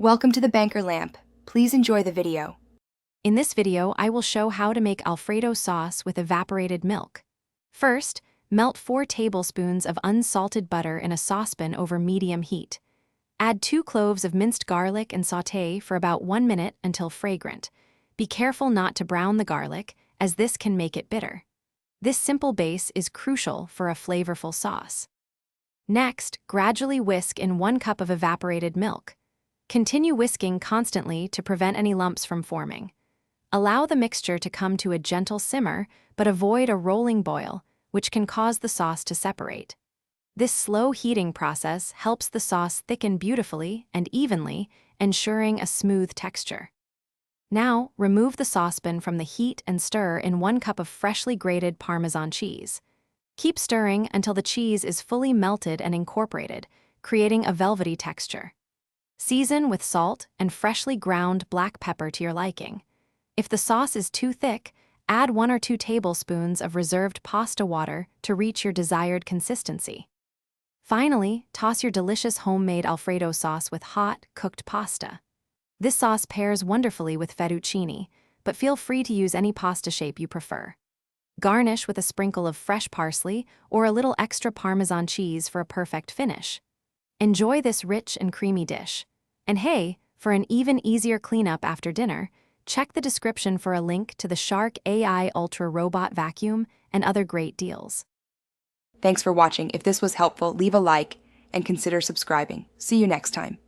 Welcome to the Banker Lamp. Please enjoy the video. In this video, I will show how to make Alfredo sauce with evaporated milk. First, melt 4 tablespoons of unsalted butter in a saucepan over medium heat. Add 2 cloves of minced garlic and sauté for about 1 minute until fragrant. Be careful not to brown the garlic, as this can make it bitter. This simple base is crucial for a flavorful sauce. Next, gradually whisk in 1 cup of evaporated milk. Continue whisking constantly to prevent any lumps from forming. Allow the mixture to come to a gentle simmer, but avoid a rolling boil, which can cause the sauce to separate. This slow heating process helps the sauce thicken beautifully and evenly, ensuring a smooth texture. Now, remove the saucepan from the heat and stir in 1 cup of freshly grated Parmesan cheese. Keep stirring until the cheese is fully melted and incorporated, creating a velvety texture. Season with salt and freshly ground black pepper to your liking. If the sauce is too thick, add 1 or 2 tablespoons of reserved pasta water to reach your desired consistency. Finally, toss your delicious homemade Alfredo sauce with hot, cooked pasta. This sauce pairs wonderfully with fettuccine, but feel free to use any pasta shape you prefer. Garnish with a sprinkle of fresh parsley or a little extra Parmesan cheese for a perfect finish. Enjoy this rich and creamy dish. And hey, for an even easier cleanup after dinner, check the description for a link to the Shark AI Ultra Robot Vacuum and other great deals. Thanks for watching. If this was helpful, leave a like and consider subscribing. See you next time.